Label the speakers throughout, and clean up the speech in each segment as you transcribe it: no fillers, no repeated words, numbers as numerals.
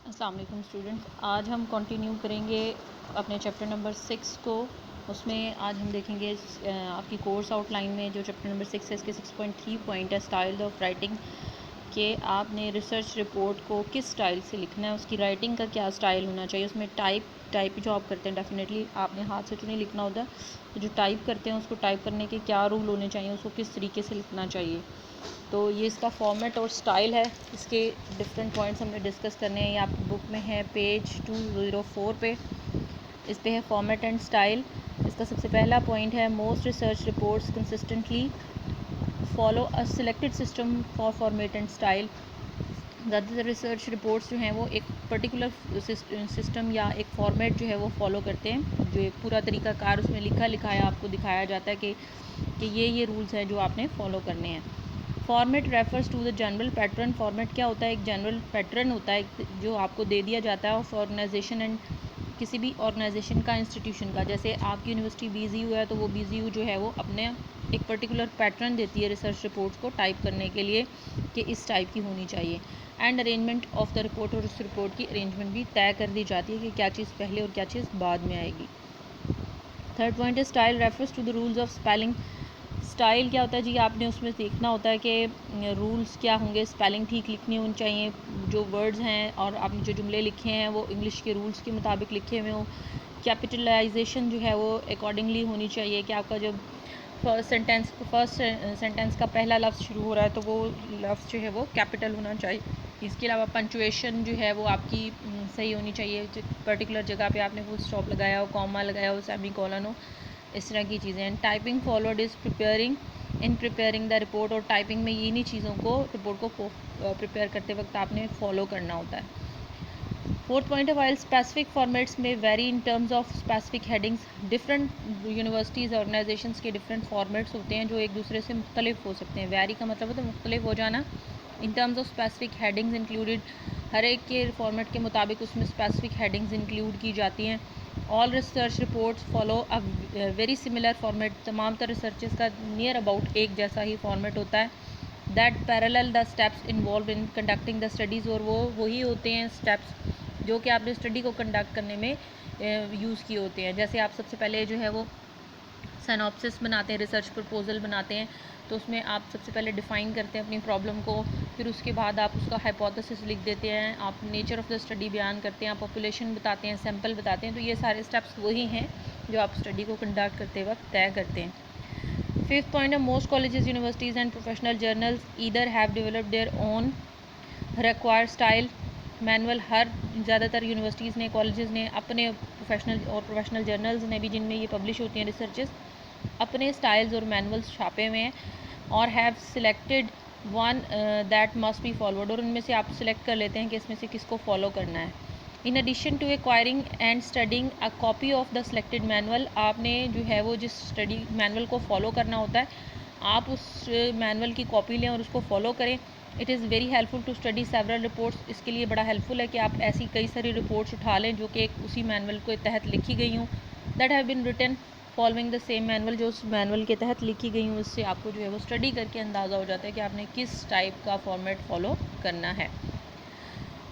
Speaker 1: अस्सलाम वालेकुम स्टूडेंट्स, आज हम कंटिन्यू करेंगे अपने चैप्टर नंबर 6 को। उसमें आज हम देखेंगे आपकी कोर्स आउटलाइन में जो चैप्टर नंबर 6 है इसके 6.3 पॉइंट है स्टाइल ऑफ राइटिंग के आपने रिसर्च रिपोर्ट को किस स्टाइल से लिखना है, उसकी राइटिंग का क्या स्टाइल होना चाहिए। उसमें टाइप जो आप करते हैं डेफिनेटली आपने हाथ से तो नहीं लिखना होता, तो जो टाइप करते हैं उसको टाइप करने के क्या रूल होने चाहिए, उसको किस तरीके से लिखना चाहिए। तो ये इसका फॉर्मेट और स्टाइल है। इसके डिफरेंट पॉइंट्स हमने डिस्कस करने हैं। ये आपकी बुक में है पेज 204 पे। इस पे है फॉर्मेट एंड स्टाइल। इसका सबसे पहला पॉइंट है most research reports consistently follow a selected system for format and style. ज़्यादातर रिसर्च रिपोर्ट्स जो हैं वो एक पर्टिकुलर सिस्टम या एक फॉर्मेट जो है वो फॉलो करते हैं, जो एक पूरा तरीक़ाकार उसमें लिखाया आपको दिखाया जाता है कि ये रूल्स हैं जो आपने फॉलो करने हैं। Format refers to the general pattern. Format क्या होता है? एक जनरल पैटर्न होता है जो आपको दे दिया जाता है ऑफ ऑर्गेनाइजेशन एंड किसी भी ऑर्गेनाइजेशन का, इंस्टीट्यूशन का। जैसे आपकी यूनिवर्सिटी BZU है तो वो BZU जो है वो अपने एक पर्टिकुलर पैटर्न देती है रिसर्च रिपोर्ट्स को टाइप करने के लिए कि इस टाइप की होनी चाहिए। And arrangement of the report, और उस रिपोर्ट की अरेंजमेंट भी तय कर दी जाती है कि क्या चीज़ पहले और क्या चीज़ बाद में आएगी। थर्ड पॉइंट है style refers to the rules of spelling. Style क्या होता है जी? आपने उसमें देखना होता है कि रूल्स क्या होंगे, स्पेलिंग ठीक लिखनी होनी चाहिए, जो वर्ड्स हैं और आपने जो जुमले लिखे हैं वो इंग्लिश के रूल्स के मुताबिक लिखे हुए हों। कैपिटलाइजेशन जो है वो अकॉर्डिंगली होनी चाहिए कि आपका जब फर्स्ट सेंटेंस का पहला लफ्ज़ शुरू हो रहा है तो वो लफ्ज़ जो है वो कैपिटल होना चाहिए। इसके अलावा पंचुएशन जो है वो आपकी सही होनी चाहिए। पर्टिकुलर जगह पे आपने फुल स्टॉप लगाया हो, कॉमा लगाया हो, सेमी कॉलन हो, इस तरह की चीज़ें। And typing followed is preparing the report. और टाइपिंग में इन्हीं चीज़ों को, रिपोर्ट को प्रिपेयर करते वक्त आपने फॉलो करना होता है। फोर्थ पॉइंट है वाइल स्पेसिफिक फॉर्मेट्स में very in terms of specific headings. Different universities organisations के डिफरेंट फॉर्मेट्स होते हैं जो एक दूसरे से मुख्तलिफ हो सकते हैं। वेरी का मतलब होता है मुख्तलिफ हो जाना। In terms of specific headings included, हर एक के फॉर्मेट के मुताबिक उसमें स्पेसिफिक हेडिंग्स इंक्लूड की जाती हैं। All research reports follow a very similar format. तमाम तर रिसर्चेस का नियर अबाउट एक जैसा ही फॉर्मेट होता है। That parallel the steps involve in conducting the studies. और वो वही होते हैं स्टेप्स जो कि आपने स्टडी को कंडक्ट करने में यूज़ किए होते हैं। जैसे आप सबसे पहले जो है वो सिनॉप्सिस बनाते हैं, रिसर्च प्रपोजल बनाते हैं, तो उसमें आप सबसे पहले डिफ़ाइन करते हैं अपनी प्रॉब्लम को, फिर उसके बाद आप उसका हाइपोथेसिस लिख देते हैं, आप नेचर ऑफ़ द स्टडी बयान करते हैं, आप पॉपुलेशन बताते हैं, सैम्पल बताते हैं। तो ये सारे स्टेप्स वही हैं जो आप स्टडी को कंडक्ट करते वक्त तय करते हैं। फिफ्थ पॉइंट है most colleges, universities and professional journals either have developed their own required style manual. हर ज़्यादातर यूनिवर्सिटीज़ ने, कॉलेजेस ने अपने प्रोफेशनल जर्नल्स ने भी, जिनमें ये पब्लिश होती हैं रिसर्चेस, अपने स्टाइल्स और मैनुअल्स छापे हुए हैं। और have selected one that must be followed. और उनमें से आप सिलेक्ट कर लेते हैं कि इसमें से किसको फॉलो करना है। In addition to acquiring and studying a copy of the selected manual, आपने जो है वो जिस स्टडी मैनुअल को फॉलो करना होता है, आप उस मैनुअल की कॉपी लें और उसको फॉलो करें। It is very helpful to study several reports. इसके लिए बड़ा हेल्पफुल है कि आप ऐसी कई सारी रिपोर्ट्स उठा लें जो कि एक उसी मैनुअल के तहत लिखी गई हूँ। That have been written following the same manual, जो उस मैनुअल के तहत लिखी गई हूँ। उससे आपको जो है वो स्टडी करके अंदाज़ा हो जाता है कि आपने किस टाइप का फॉर्मेट फॉलो करना है।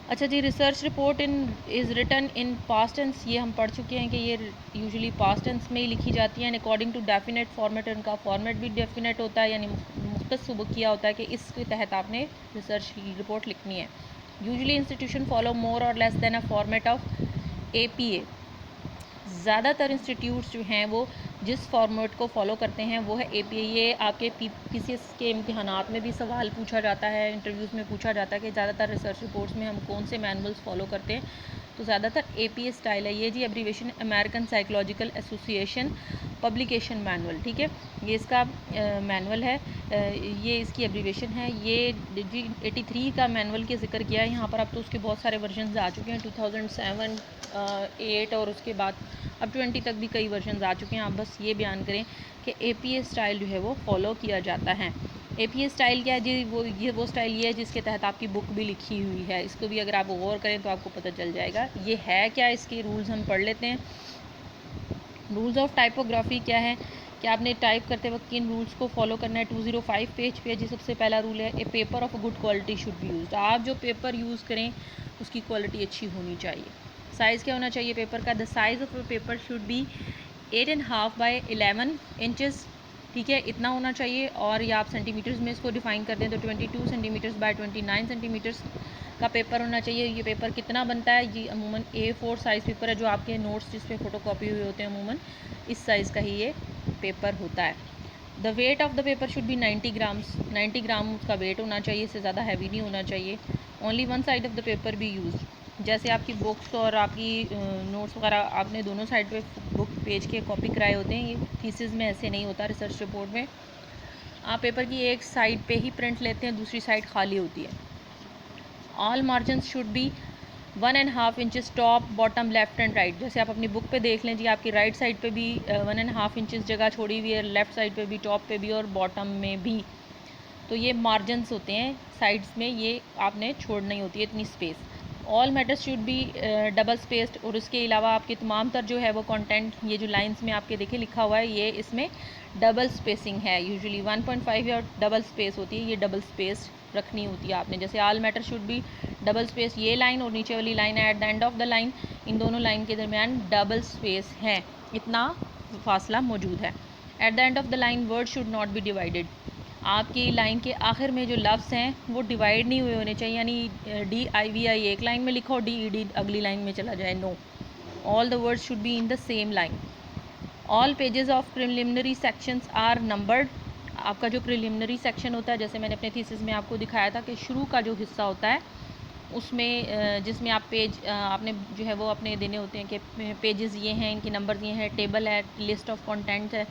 Speaker 1: अच्छा जी, research report is written in past tense. ये हम पढ़ चुके हैं कि ये यूजुअली पास्ट टेंस में ही लिखी जाती हैं। And according to definite format, उनका फॉर्मेट भी डेफिनेट होता है, यानी मुख्तस सुबह किया होता है कि इसके तहत आपने रिसर्च रिपोर्ट लिखनी है। यूजुअली इंस्टीट्यूशन फॉलो मोर और less than a format of APA। ज़्यादातर इंस्टीट्यूट्स जो हैं वो जिस फॉर्मेट को फॉलो करते हैं वो है APA। ये आपके PCS के इम्तिहानात में भी सवाल पूछा जाता है, इंटरव्यूज़ में पूछा जाता है कि ज़्यादातर रिसर्च रिपोर्ट्स में हम कौन से मैनुअल्स फॉलो करते हैं। तो ज़्यादातर APA स्टाइल है। ये जी abbreviation American Psychological Association publication manual, ठीक है, ये इसका मैनुअल है, ये इसकी एब्रीवेशन है। ये जी 83 का मैनुअल के जिक्र किया है यहाँ पर। अब तो उसके बहुत सारे वर्जन आ चुके हैं, 2007, 8 और उसके बाद अब 20 तक भी कई वर्जन आ चुके हैं। आप बस ये बयान करें कि APA स्टाइल जो है वो फॉलो किया जाता है। APA स्टाइल क्या है जी? वो स्टाइल ये है जिसके तहत आपकी बुक भी लिखी हुई है। इसको भी अगर आप गौर करें तो आपको पता चल जाएगा ये है क्या। इसके रूल्स हम पढ़ लेते हैं। रूल्स ऑफ टाइपोग्राफी क्या है कि आपने टाइप करते वक्त किन रूल्स को फॉलो करना है। 205 पेज पे जी सबसे पहला रूल है a paper of good quality should be used. आप जो पेपर यूज़ करें उसकी क्वालिटी अच्छी होनी चाहिए। साइज़ क्या होना चाहिए पेपर का? The size of a paper should be 8.5 by 11 inches, ठीक है, इतना होना चाहिए। और या आप सेंटीमीटर्स में इसको डिफ़ाइन कर दें तो 22 सेंटीमीटर्स बाय 29 सेंटीमीटर्स का पेपर होना चाहिए। ये पेपर कितना बनता है? ये अमूमन A4 साइज़ पेपर है, जो आपके नोट्स जिस पे फ़ोटो कॉपी हुए होते हैं अमूमन इस साइज़ का ही ये पेपर होता है। The weight of the paper should be 90 grams, 90 ग्राम उसका वेट होना चाहिए, इससे ज़्यादा हैवी नहीं होना चाहिए। Only one side of the paper be used, जैसे आपकी बुक्स और आपकी नोट्स वगैरह आपने दोनों साइड पे बुक पेज के कॉपी कराए होते हैं, ये थीसिस में ऐसे नहीं होता। रिसर्च रिपोर्ट में आप पेपर की एक साइड पे ही प्रिंट लेते हैं, दूसरी साइड खाली होती है। All margin should be 1.5 inches top bottom left and right, जैसे आप अपनी बुक पे देख लें जी, आपकी राइट साइड पे भी 1.5 इंचज़ जगह छोड़ी हुई है, लेफ़्ट साइड पे भी, टॉप पे भी और बॉटम में भी। तो ये मार्जिन्स होते हैं साइड्स में, ये आपने छोड़नी होती है इतनी space. All matters should be double spaced, और उसके अलावा आपके तमाम तर जो है वो कंटेंट, ये जो लाइंस में आपके देखिए लिखा हुआ है, ये इसमें डबल स्पेसिंग है। यूजुअली 1.5 या डबल स्पेस होती है, ये डबल स्पेस रखनी होती है आपने। जैसे all matter should be double space, ये लाइन और नीचे वाली लाइन है at the end of the line, इन दोनों लाइन के दरमियान डबल स्पेस है, इतना फासला मौजूद है। At the end of the line word should not be divided, आपकी लाइन के आखिर में जो लफ्ज़ हैं वो डिवाइड नहीं हुए होने चाहिए, यानी DIVI एक लाइन में लिखो, DED अगली लाइन में चला जाए, no. All the words should be in the same line. All pages of preliminary sections are numbered, आपका जो प्रिलिमिनरी सेक्शन होता है, जैसे मैंने अपने थीसिस में आपको दिखाया था कि शुरू का जो हिस्सा होता है उसमें जिसमें आप पेज आपने जो है वो अपने देने होते हैं कि पेजेस ये हैं, इनके नंबर ये हैं, टेबल है, लिस्ट ऑफ कंटेंट है,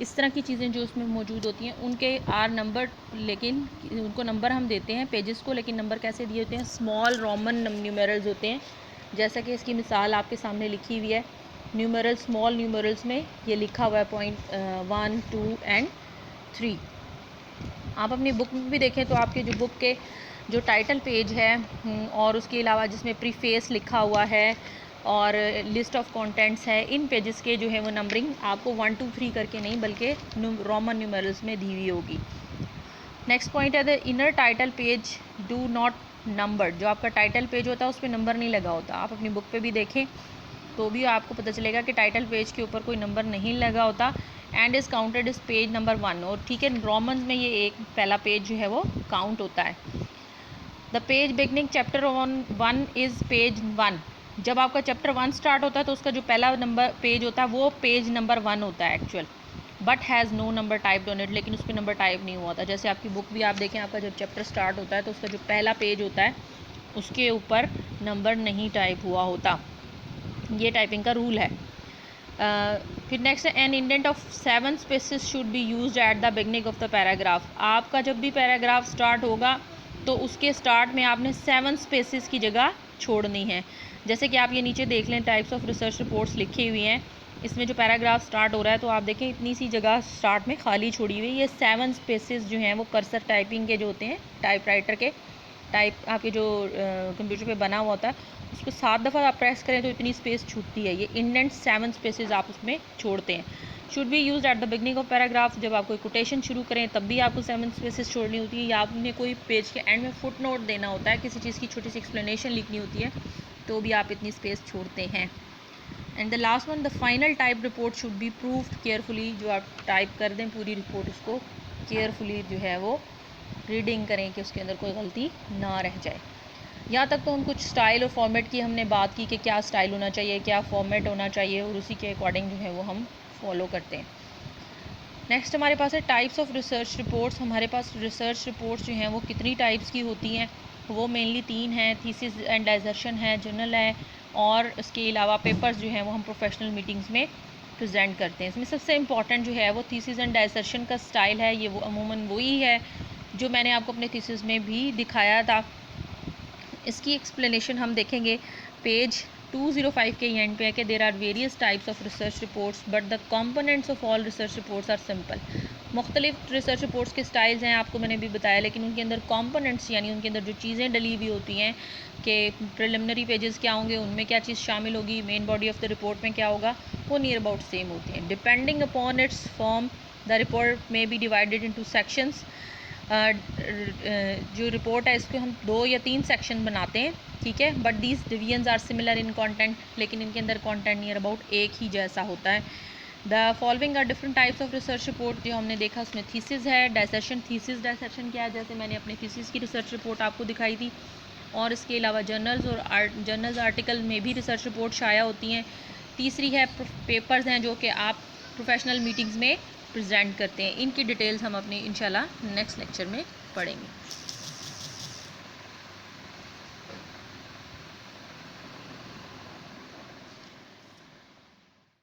Speaker 1: इस तरह की चीज़ें जो उसमें मौजूद होती हैं उनके आर नंबर, लेकिन उनको नंबर हम देते हैं पेजेस को, लेकिन नंबर कैसे दिए होते हैं? स्मॉल रोमन न्यूमेरल्स होते हैं, जैसा कि इसकी मिसाल आपके सामने लिखी हुई है। न्यूमेरल स्मॉल न्यूमेरल्स में ये लिखा हुआ है 1, 2 एंड 3। आप अपनी बुक में भी देखें तो आपके जो बुक के जो टाइटल पेज है और उसके अलावा जिसमें प्रीफेस लिखा हुआ है और लिस्ट ऑफ कंटेंट्स है, इन पेजेस के जो है वो नंबरिंग आपको 1, 2, 3 करके नहीं बल्कि रोमन न्यूमेरल्स में दी हुई होगी। नेक्स्ट पॉइंट है the inner title page do not number, जो आपका टाइटल पेज होता है उस पर नंबर नहीं लगा होता। आप अपनी बुक पे भी देखें तो भी आपको पता चलेगा कि टाइटल पेज के ऊपर कोई नंबर नहीं लगा होता। And is counted is page number 1, और ठीक है रोमन में ये एक पहला पेज जो है वो काउंट होता है। The page beginning chapter 1 is page 1, जब आपका चैप्टर 1 स्टार्ट होता है तो उसका जो पहला नंबर पेज होता है वो पेज नंबर 1 होता है actual, but has no number type on it, लेकिन उस पर नंबर टाइप नहीं हुआ था। जैसे आपकी बुक भी आप देखें, आपका जब चैप्टर स्टार्ट होता है तो उसका जो पहला पेज होता है उसके ऊपर नंबर नहीं टाइप हुआ होता, ये टाइपिंग का रूल है। फिर next an indent of 7 spaces should be used at the beginning of the paragraph, आपका जब भी पैराग्राफ स्टार्ट होगा तो उसके स्टार्ट में आपने 7 स्पेसेस की जगह छोड़नी है। जैसे कि आप ये नीचे देख लें, टाइप्स ऑफ रिसर्च रिपोर्ट्स लिखी हुई हैं, इसमें जो पैराग्राफ स्टार्ट हो रहा है तो आप देखें इतनी सी जगह स्टार्ट में खाली छोड़ी हुई है। ये 7 स्पेसेस जो हैं वो कर्सर टाइपिंग के जो होते हैं, टाइपराइटर के टाइप आपके जो कंप्यूटर पे बना हुआ होता है उसको 7 दफ़ा आप प्रेस करें तो इतनी स्पेस छूटती है। ये इंडेंट 7 स्पेसेस आप उसमें छोड़ते हैं। Should be use eight the beginning of paragraph, जब आप कोई कोटेशन शुरू करें तब भी आपको 7 स्पेसेस छोड़नी होती है, या आपने कोई पेज के एंड में फुट नोट देना होता है, किसी चीज़ की छोटी सी एक्सप्लेनेशन लिखनी होती है तो भी आप इतनी स्पेस छोड़ते हैं। And the last one, the final type report should be proved carefully, जो आप टाइप कर दें पूरी रिपोर्ट उसको केयरफुली जो है वो रीडिंग करें कि उसके अंदर कोई गलती ना रह जाए। यहाँ तक तो हम कुछ स्टाइल और फॉर्मेट की हमने बात की कि क्या स्टाइल होना चाहिए, क्या फॉर्मेट होना चाहिए, और उसी के अकॉर्डिंग जो है वो हम फॉलो करते हैं। नेक्स्ट हमारे पास है टाइप्स ऑफ रिसर्च रिपोर्ट्स। हमारे पास रिसर्च रिपोर्ट्स जो हैं वो कितनी टाइप्स की होती हैं? वो मेनली 3 हैं, थीसिस एंड डाइजर्शन है, जर्नल है, और इसके अलावा पेपर्स जो हैं वो हम प्रोफेशनल मीटिंग्स में प्रेजेंट करते हैं। इसमें सबसे इंपॉर्टेंट जो है वो थीसिस एंड डाइजर्शन का स्टाइल है। ये वो अमूमन वही है जो मैंने आपको अपने थीसिस में भी दिखाया था। इसकी एक्सप्लेनेशन हम देखेंगे पेज 205 के एंड पे है कि there are various types of research reports but the components of all research reports are simple. मुख्तलिफ रिसर्च रिपोर्ट्स के स्टाइल्स हैं, आपको मैंने भी बताया, लेकिन उनके अंदर कंपोनेंट्स यानी उनके अंदर जो चीज़ें डली हुई होती हैं कि प्रिलिमिनरी पेजेस क्या होंगे, उनमें क्या चीज़ शामिल होगी, main body of the report में क्या होगा, वो नियर अबाउट सेम होती हैं। Depending upon its form the report में बी डिवाइडेड इंटू सेक्शंस। जो रिपोर्ट है इसको हम 2 या 3 सेक्शन बनाते हैं, ठीक है, but these divisions are similar in content, लेकिन इनके अंदर कंटेंट नियर अबाउट एक ही जैसा होता है। The following are different types of research report, जो हमने देखा उसमें थीसिस है, डायसेशन। थीसिस डायसेशन क्या है, जैसे मैंने अपने थीसिस की रिसर्च रिपोर्ट आपको दिखाई थी, और इसके अलावा जर्नल्स और जर्नल्स आर्टिकल में भी रिसर्च रिपोर्ट शाया होती हैं। तीसरी है पेपर्स हैं, जो कि आप प्रोफेशनल मीटिंग्स में प्रेजेंट करते हैं। इनकी डिटेल्स हम अपने इंशाल्लाह नेक्स्ट लेक्चर में पढ़ेंगे।